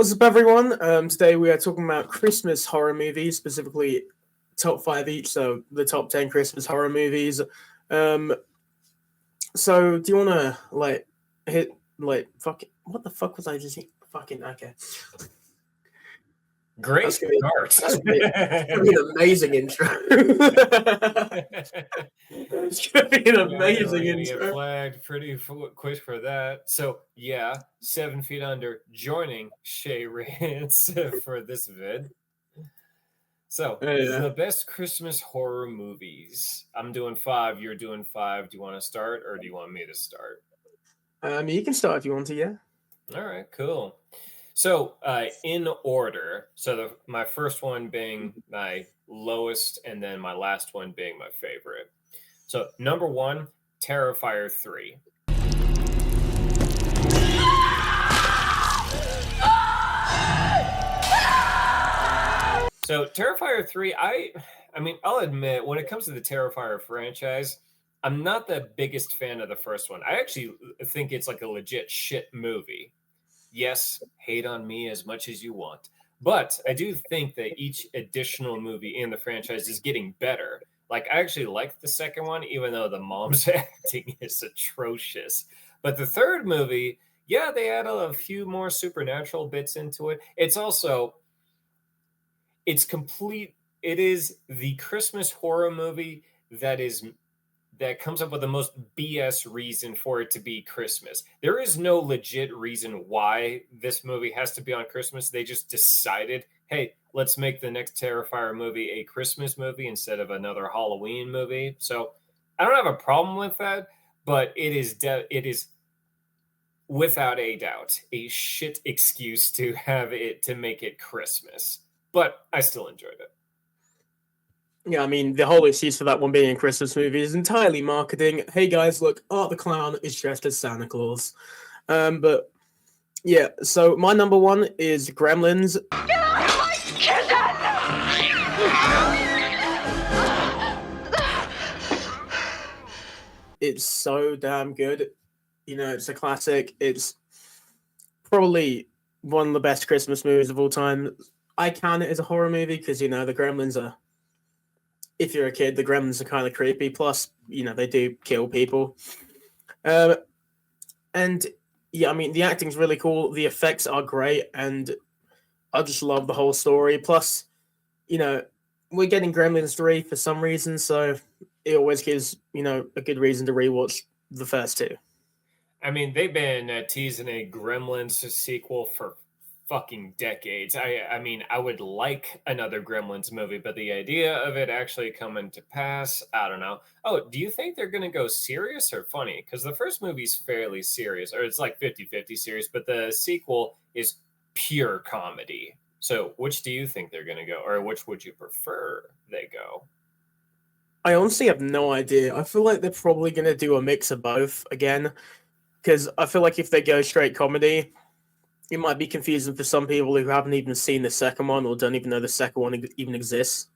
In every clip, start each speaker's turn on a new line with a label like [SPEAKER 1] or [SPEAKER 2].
[SPEAKER 1] What's up, everyone? Today we are talking about Christmas horror movies, specifically top 5 each, so the top 10 Christmas horror movies. Um, so do you want to hit what the fuck was I just fucking okay?
[SPEAKER 2] Great
[SPEAKER 1] That's gonna
[SPEAKER 2] start.
[SPEAKER 1] that's gonna be an amazing intro. It's gonna be an amazing
[SPEAKER 2] We're gonna get
[SPEAKER 1] intro.
[SPEAKER 2] flagged pretty quick for that. So yeah, 7 Feet Under joining SheaRants for this vid. So
[SPEAKER 1] Yeah.
[SPEAKER 2] the best Christmas horror movies. I'm doing 5. You're doing 5. Do you want to start, or do you want me to start?
[SPEAKER 1] You can start if you want to. Yeah.
[SPEAKER 2] All right, cool. So in order, so my first one being my lowest, and then my last one being my favorite. So number 1, Terrifier 3. So Terrifier 3, I mean, I'll admit, when it comes to the Terrifier franchise, I'm not the biggest fan of the first one. I actually think it's like a legit shit movie. Yes, hate on me as much as you want. But I do think that each additional movie in the franchise is getting better. Like, I actually like the second one, even though the mom's acting is atrocious. But the third movie, yeah, they add a few more supernatural bits into it. It's also, it's complete. It is the Christmas horror movie that comes up with the most BS reason for it to be Christmas. There is no legit reason why this movie has to be on Christmas. They just decided, hey, let's make the next Terrifier movie a Christmas movie instead of another Halloween movie. So I don't have a problem with that, but it is without a doubt a shit excuse to have it to make it Christmas. But I still enjoyed it.
[SPEAKER 1] Yeah, I mean, the whole excuse for that one being a Christmas movie is entirely marketing. Hey guys, look, Art the Clown is dressed as Santa Claus. But yeah, so my number 1 is Gremlins.
[SPEAKER 3] Get out of my kitchen!
[SPEAKER 1] It's so damn good. You know, it's a classic. It's probably one of the best Christmas movies of all time. I count it as a horror movie because, you know, the Gremlins are, if you're a kid, the Gremlins are kind of creepy. Plus, you know, they do kill people. And yeah, I mean, the acting's really cool. The effects are great, and I just love the whole story. Plus, you know, we're getting Gremlins 3 for some reason, so it always gives, you know, a good reason to rewatch the first 2.
[SPEAKER 2] I mean, they've been teasing a Gremlins sequel for fucking decades. I mean, I would like another Gremlins movie, but the idea of it actually coming to pass, I don't know. Oh, do you think they're going to go serious or funny? Because the first movie's fairly serious, or it's like 50-50 serious, but the sequel is pure comedy. So which do you think they're going to go, or which would you prefer they go?
[SPEAKER 1] I honestly have no idea. I feel like they're probably going to do a mix of both again, because I feel like if they go straight comedy, it might be confusing for some people who haven't even seen the second one or don't even know the second one even exists.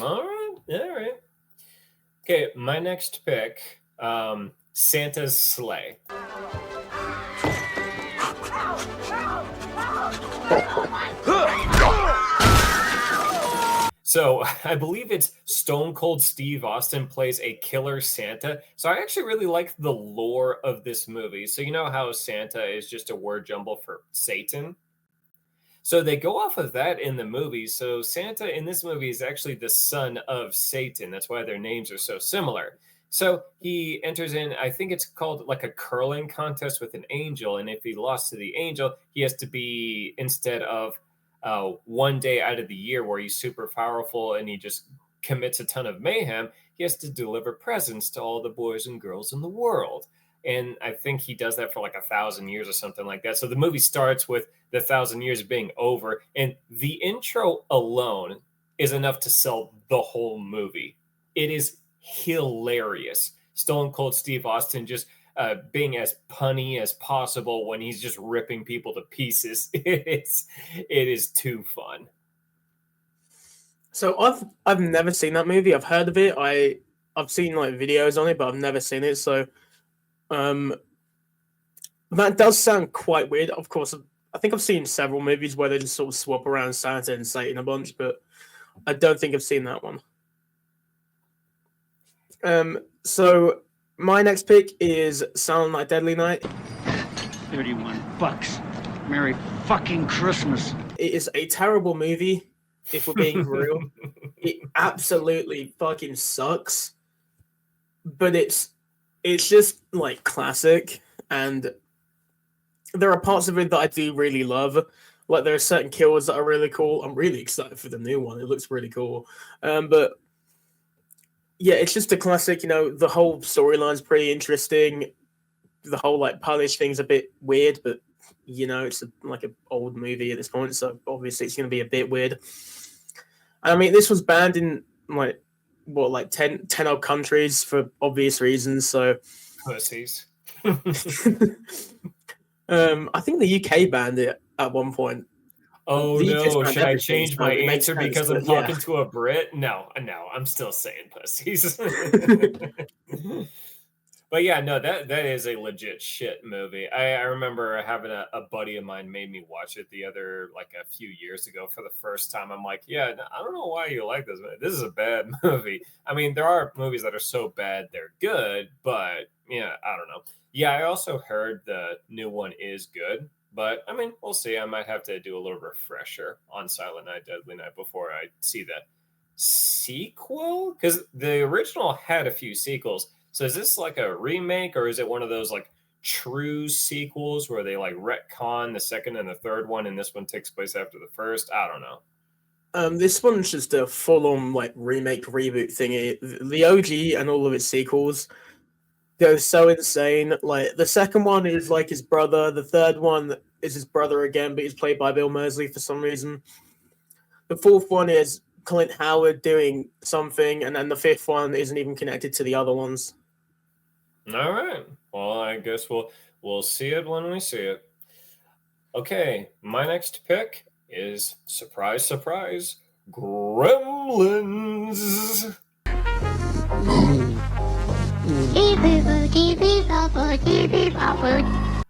[SPEAKER 2] All right. Okay, my next pick, Santa's Sleigh. So I believe it's Stone Cold Steve Austin plays a killer Santa. So I actually really like the lore of this movie. So you know how Santa is just a word jumble for Satan? So they go off of that in the movie. So Santa in this movie is actually the son of Satan. That's why their names are so similar. So he enters in, I think it's called like a curling contest with an angel. And if he lost to the angel, he has to be, instead of one day out of the year where he's super powerful and he just commits a ton of mayhem, he has to deliver presents to all the boys and girls in the world. And I think he does that for like 1,000 years or something like that. So the movie starts with the 1,000 years being over, and the intro alone is enough to sell the whole movie. It is hilarious. Stone Cold Steve Austin just being as punny as possible when he's just ripping people to pieces. It is too fun.
[SPEAKER 1] So I've never seen that movie. I've heard of it. I've seen like videos on it, but I've never seen it. So that does sound quite weird. Of course, I think I've seen several movies where they just sort of swap around Santa and Satan a bunch, but I don't think I've seen that one. So my next pick is Silent Night, Deadly Night.
[SPEAKER 4] $31. Merry fucking Christmas.
[SPEAKER 1] It is a terrible movie, if we're being real. It absolutely fucking sucks. But it's just like classic, and there are parts of it that I do really love. Like there are certain kills that are really cool. I'm really excited for the new one. It looks really cool. But yeah, it's just a classic. The whole storyline's pretty interesting. The whole like punish thing's a bit weird, but it's like an old movie at this point, so obviously it's going to be a bit weird. I mean, this was banned in like 10 odd countries for obvious reasons. So
[SPEAKER 2] pussies.
[SPEAKER 1] I think the UK banned it at one point.
[SPEAKER 2] Oh no! Should I change my answer because I'm talking to a Brit? No, I'm still saying pussies. But yeah, no, that is a legit shit movie. I remember having a buddy of mine made me watch it a few years ago for the first time. I'm like, yeah, I don't know why you like this movie. This is a bad movie. I mean, there are movies that are so bad they're good, but yeah, I don't know. Yeah, I also heard the new one is good, but I mean, we'll see. I might have to do a little refresher on Silent Night, Deadly Night before I see the sequel, because the original had a few sequels. So is this like a remake, or is it one of those like true sequels where they like retcon the second and the third one, and this one takes place after the first? I don't know.
[SPEAKER 1] This one's just a full-on like remake reboot thing. The OG and all of its sequels go so insane. Like the second one is like his brother. The third one is his brother again, but he's played by Bill Moseley for some reason. The fourth one is Clint Howard doing something, and then the fifth one isn't even connected to the other ones.
[SPEAKER 2] All right. Well, I guess we'll see it when we see it. Okay, my next pick is surprise, surprise, Gremlins.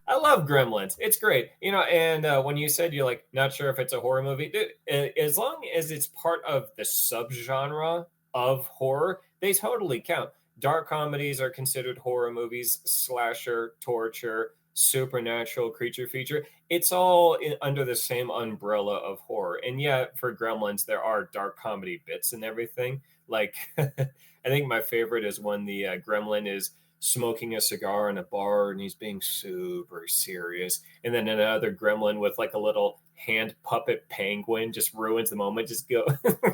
[SPEAKER 2] I love Gremlins. It's great. And when you said you're like not sure if it's a horror movie, dude, as long as it's part of the subgenre of horror, they totally count. Dark comedies are considered horror movies, slasher, torture, supernatural, creature feature. It's all under the same umbrella of horror. And yeah, for Gremlins, there are dark comedy bits and everything. Like, I think my favorite is when the gremlin is smoking a cigar in a bar and he's being super serious. And then another gremlin with like a little hand puppet penguin just ruins the moment. Just go.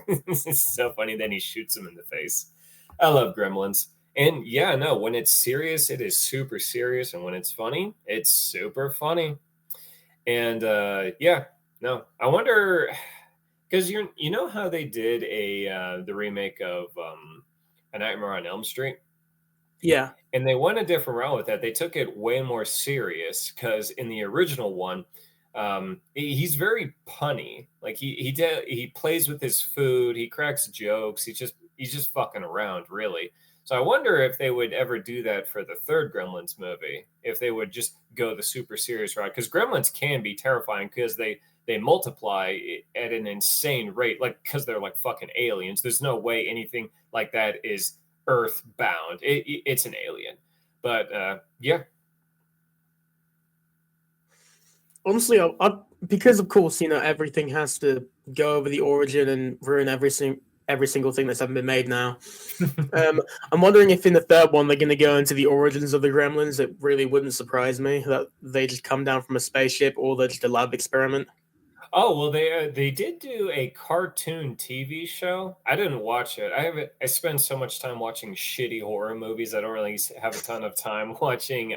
[SPEAKER 2] It's so funny. Then he shoots him in the face. I love Gremlins. And yeah, no, when it's serious, it is super serious. And when it's funny, it's super funny. And yeah, no, I wonder, because you know how they did the remake of A Nightmare on Elm Street?
[SPEAKER 1] Yeah.
[SPEAKER 2] And they went a different route with that. They took it way more serious because in the original one, he's very punny. Like he plays with his food, he cracks jokes, he's just fucking around, really. So I wonder if they would ever do that for the third Gremlins movie, if they would just go the super serious route, because Gremlins can be terrifying because they multiply at an insane rate, like because they're like fucking aliens. There's no way anything like that is earthbound. It's an alien. But yeah.
[SPEAKER 1] Honestly, I because of course everything has to go over the origin and ruin every single thing that's ever been made now. I'm wondering if in the third one they're going to go into the origins of the Gremlins. It really wouldn't surprise me that they just come down from a spaceship or they're just a lab experiment.
[SPEAKER 2] Oh, well, they did do a cartoon TV show. I didn't watch it. I spend so much time watching shitty horror movies. I don't really have a ton of time watching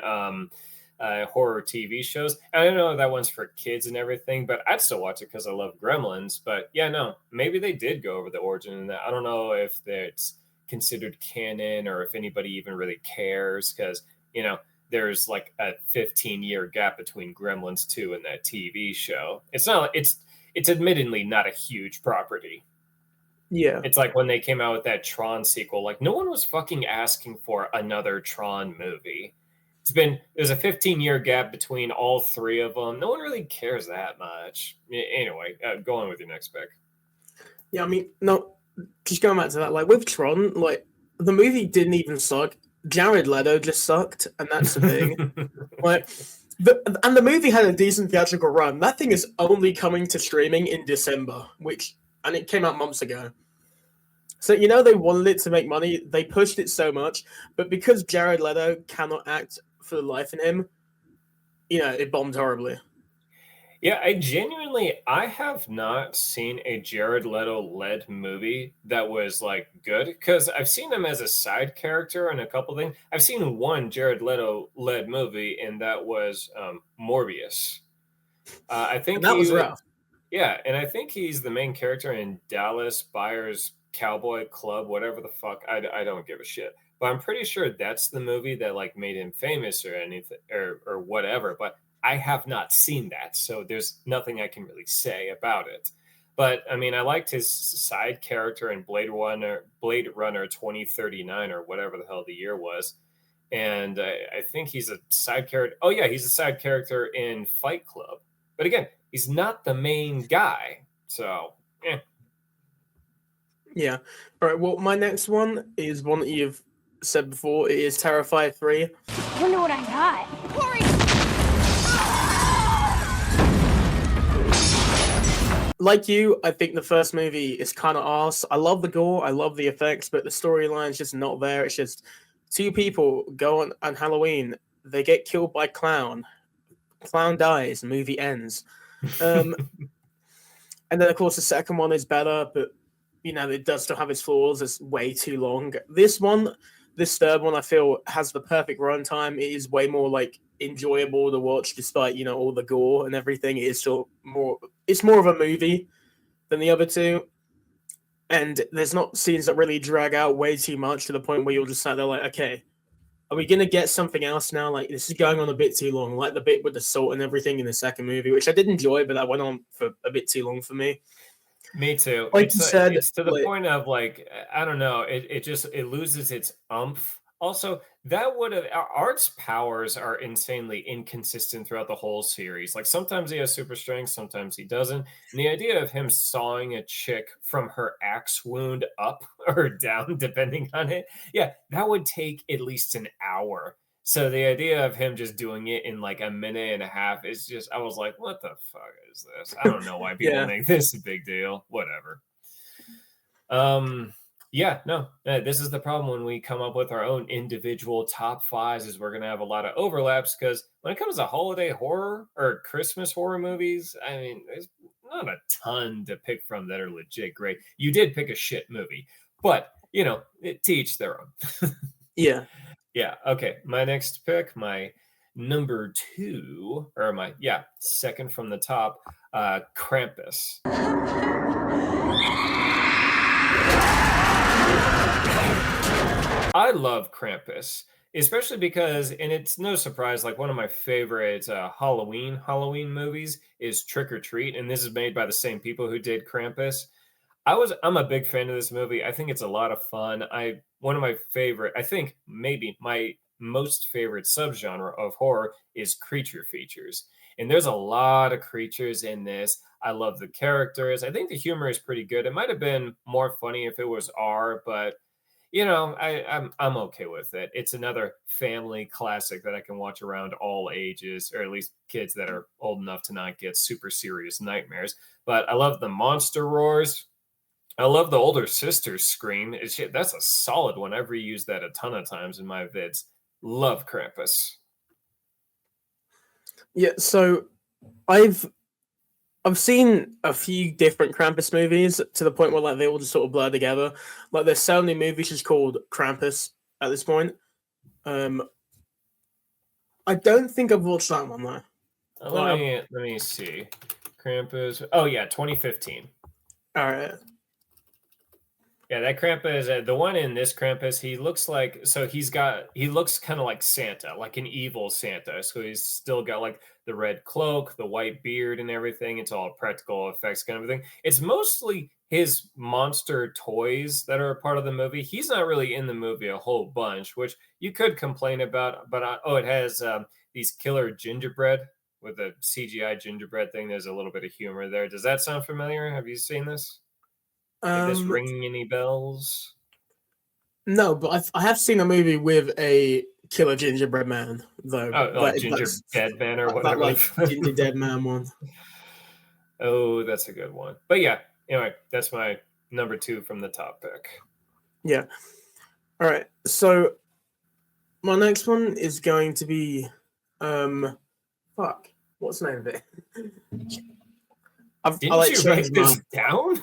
[SPEAKER 2] horror TV shows. And I know that one's for kids and everything, but I'd still watch it because I love Gremlins. But yeah, no, maybe they did go over the origin in that. I don't know if it's considered canon or if anybody even really cares, because there's like a 15-year gap between Gremlins 2 and that TV show. It's admittedly not a huge property.
[SPEAKER 1] Yeah.
[SPEAKER 2] It's like when they came out with that Tron sequel, like no one was fucking asking for another Tron movie. there's a 15-year gap between all three of them. No one really cares that much. Anyway, go on with your next pick.
[SPEAKER 1] Yeah, I mean, no, just going back to that, like with Tron, like the movie didn't even suck. Jared Leto just sucked, and that's the thing. Like, and the movie had a decent theatrical run. That thing is only coming to streaming in December, and it came out months ago. So they wanted it to make money. They pushed it so much, but because Jared Leto cannot act for the life in him, it bombed horribly.
[SPEAKER 2] Yeah, I have not seen a Jared Leto led movie that was like good because I've seen him as a side character in a couple things. I've seen one Jared Leto led movie, and that was Morbius. I think
[SPEAKER 1] And that was rough.
[SPEAKER 2] yeah, and I think he's the main character in Dallas Buyers Cowboy Club, whatever the fuck. I don't give a shit. But I'm pretty sure that's the movie that like made him famous or anything or whatever. But I have not seen that, so there's nothing I can really say about it. But I mean, I liked his side character in Blade Runner 2039 or whatever the hell the year was. And I think he's a side character. Oh yeah, he's a side character in Fight Club. But again, he's not the main guy. So,
[SPEAKER 1] Yeah. All right. Well, my next one is one that you've said before. It is Terrifier 3.
[SPEAKER 3] I wonder what I got. Hurry!
[SPEAKER 1] Like you, I think the first movie is kind of arse. I love the gore, I love the effects, but the storyline's just not there. It's just two people go on Halloween. They get killed by clown. Clown dies. Movie ends. And then of course the second one is better, but it does still have its flaws. It's way too long. This third one, I feel has the perfect runtime. It is way more like enjoyable to watch, despite all the gore and everything. It is still more. It's more of a movie than the other two, and there's not scenes that really drag out way too much to the point where you're just sat there like, okay, are we gonna get something else now? Like this is going on a bit too long. Like the bit with the salt and everything in the second movie, which I did enjoy, but that went on for a bit too long for me.
[SPEAKER 2] Me too.
[SPEAKER 1] Like you said,
[SPEAKER 2] it's to the point of like I don't know. It loses its umph. Also, that would have Art's powers are insanely inconsistent throughout the whole series. Like sometimes he has super strength, sometimes he doesn't. And the idea of him sawing a chick from her axe wound up or down, depending on it, yeah, that would take at least an hour. So the idea of him just doing it in like a minute and a half is just, I was like, what the fuck is this? I don't know why people
[SPEAKER 1] Yeah.
[SPEAKER 2] make this a big deal. Whatever. Yeah, no, this is the problem when we come up with our own individual top fives is we're going to have a lot of overlaps because when it comes to holiday horror or Christmas horror movies, I mean, there's not a ton to pick from that are legit great. You did pick a shit movie, but to each their own.
[SPEAKER 1] Yeah.
[SPEAKER 2] Yeah. Okay. My next pick, my number two, or second from the top, Krampus. I love Krampus, especially because, and it's no surprise, like one of my favorite Halloween movies is Trick or Treat, and this is made by the same people who did Krampus. I'm a big fan of this movie. I think it's a lot of fun. One of my favorite, I think maybe my most favorite subgenre of horror is creature features. And there's a lot of creatures in this. I love the characters. I think the humor is pretty good. It might have been more funny if it was R, but I'm okay with it. It's another family classic that I can watch around all ages, or at least kids that are old enough to not get super serious nightmares. But I love the monster roars. I love the older sister's scream. That's a solid one. I've reused that a ton of times in my vids. Love Krampus.
[SPEAKER 1] Yeah, so I've seen a few different Krampus movies to the point where like they all just sort of blur together. Like there's so many movies just called Krampus at this point. I don't think I've watched that one though.
[SPEAKER 2] Let me see. Krampus. Oh yeah, 2015.
[SPEAKER 1] All right.
[SPEAKER 2] Yeah, that Krampus, the one in this Krampus, he looks kind of like Santa, like an evil Santa. So he's still got like the red cloak, the white beard and everything. It's all practical effects kind of thing. It's mostly his monster toys that are a part of the movie, he's not really in the movie a whole bunch, which you could complain about. But it has these killer gingerbread with a CGI gingerbread thing. There's a little bit of humor there. Does that sound familiar? Have you seen this? Did this ring any bells?
[SPEAKER 1] No, but I have seen a movie with a killer gingerbread man, though.
[SPEAKER 2] Oh, like Ginger Dead Man or
[SPEAKER 1] that
[SPEAKER 2] whatever.
[SPEAKER 1] Ginger Dead Man one.
[SPEAKER 2] Oh, that's a good one. But yeah, anyway, that's my number 2 from the top pick.
[SPEAKER 1] Yeah. All right. So my next one is going to be, what's the name of it?
[SPEAKER 2] Didn't you write this down?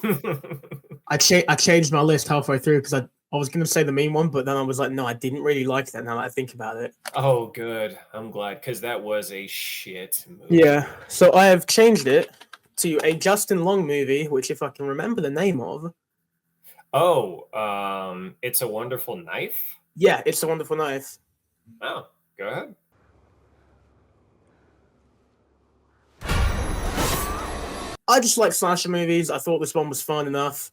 [SPEAKER 1] I changed my list halfway through because I was going to say the mean one, but then I was like, no, I didn't really like that. Now that I think about it.
[SPEAKER 2] Oh, good. I'm glad because that was a shit movie.
[SPEAKER 1] Yeah. So I have changed it to a Justin Long movie, which, if I can remember the name of.
[SPEAKER 2] Oh, It's a Wonderful Knife?
[SPEAKER 1] Yeah, It's a Wonderful Knife.
[SPEAKER 2] Oh, go ahead.
[SPEAKER 1] I just like slasher movies. I thought this one was fun enough.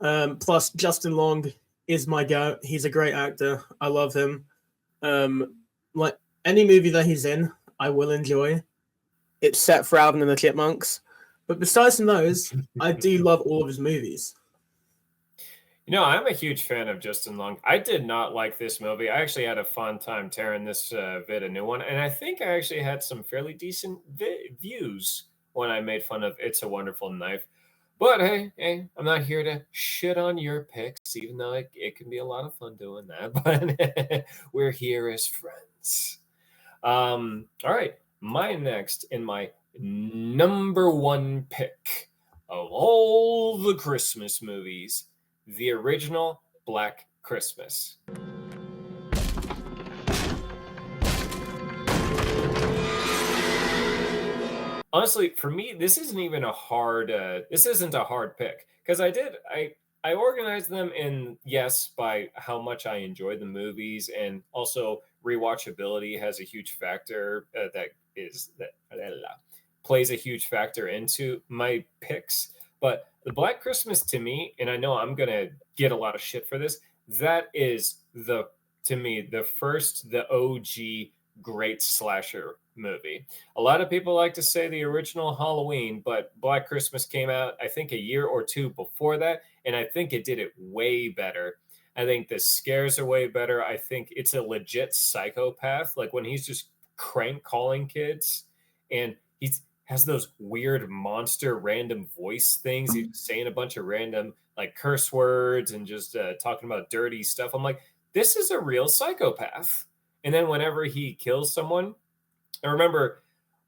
[SPEAKER 1] Plus, Justin Long is my goat. He's a great actor. I love him. Like any movie that he's in, I will enjoy. It's set for Alvin and the Chipmunks. But besides from those, I do love all of his movies.
[SPEAKER 2] You know, I'm a huge fan of Justin Long. I did not like this movie. I actually had a fun time tearing this vid a new one. And I think I actually had some fairly decent views when I made fun of It's a Wonderful Knife. But hey, I'm not here to shit on your picks, even though it can be a lot of fun doing that. But we're here as friends. All right. My next in my number 1 pick of all the Christmas movies, the original Black Christmas. Honestly, for me, this isn't even a hard. This isn't a hard pick because I organized them in by how much I enjoyed the movies, and also rewatchability has a huge factor that plays a huge factor into my picks. But the Black Christmas to me, and I know I'm gonna get a lot of shit for this, that is the OG great slasher movie. A lot of people like to say the original Halloween, but Black Christmas came out, I think, a year or two before that, and I think it did it way better. I think the scares are way better. I think it's a legit psychopath, like when he's just crank calling kids, and he has those weird monster random voice things. He's saying a bunch of random like curse words and just talking about dirty stuff. I'm like, this is a real psychopath. And then whenever he kills someone, I remember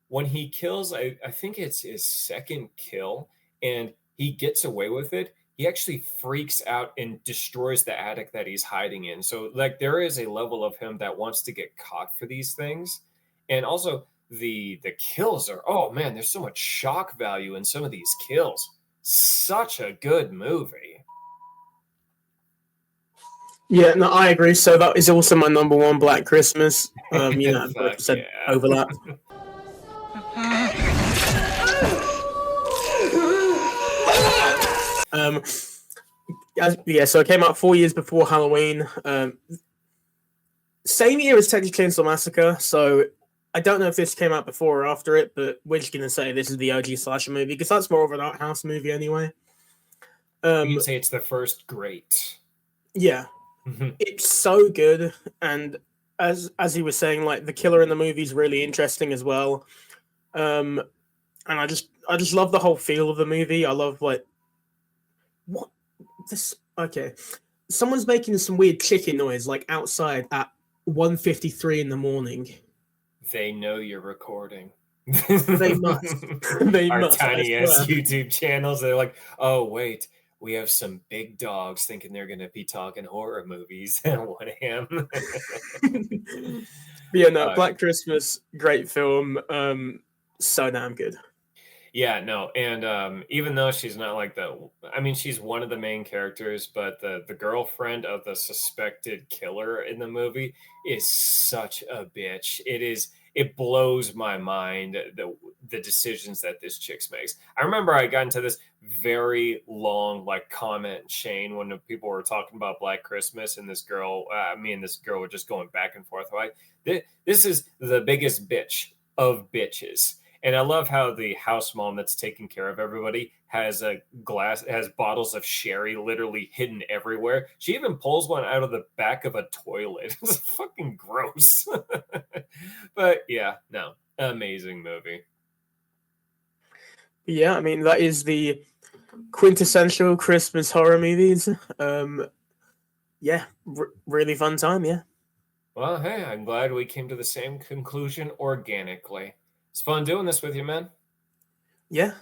[SPEAKER 2] when he kills, I think it's his second kill, and he gets away with it. He actually freaks out and destroys the attic that he's hiding in. So like there is a level of him that wants to get caught for these things. And also the kills are, oh man, there's so much shock value in some of these kills. Such a good movie.
[SPEAKER 1] Yeah, no, I agree. So that is also my number 1, Black Christmas. Overlap. So it came out 4 years before Halloween. Same year as Texas Chainsaw Massacre. So I don't know if this came out before or after it, but we're just gonna say this is the OG slasher movie because that's more of an art house movie anyway.
[SPEAKER 2] You can say it's the first great.
[SPEAKER 1] Yeah. It's so good, and as he was saying, like the killer in the movie is really interesting as well. And I just love the whole feel of the movie. I love what this. Okay, someone's making some weird chicken noise like outside at 1:53 in the morning.
[SPEAKER 2] They know you're recording.
[SPEAKER 1] They must.
[SPEAKER 2] Our tiny ass YouTube channels. They're like, oh wait. We have some big dogs thinking they're going to be talking horror movies at 1 a.m.
[SPEAKER 1] Yeah, no, Black Christmas, great film. So damn good.
[SPEAKER 2] Yeah, no, and even though she's not like she's one of the main characters, but the girlfriend of the suspected killer in the movie is such a bitch. it blows my mind the decisions that this chick makes. I remember I got into this very long like comment chain when the people were talking about Black Christmas, and this girl, me and this girl were just going back and forth. Like, this is the biggest bitch of bitches. And I love how the house mom that's taking care of everybody has bottles of sherry literally hidden everywhere. She even pulls one out of the back of a toilet. It's fucking gross. But yeah, no, amazing movie.
[SPEAKER 1] Yeah, I mean, that is the quintessential Christmas horror movies. Yeah, really fun time, yeah.
[SPEAKER 2] Well, hey, I'm glad we came to the same conclusion organically. It's fun doing this with you, man.
[SPEAKER 1] Yeah,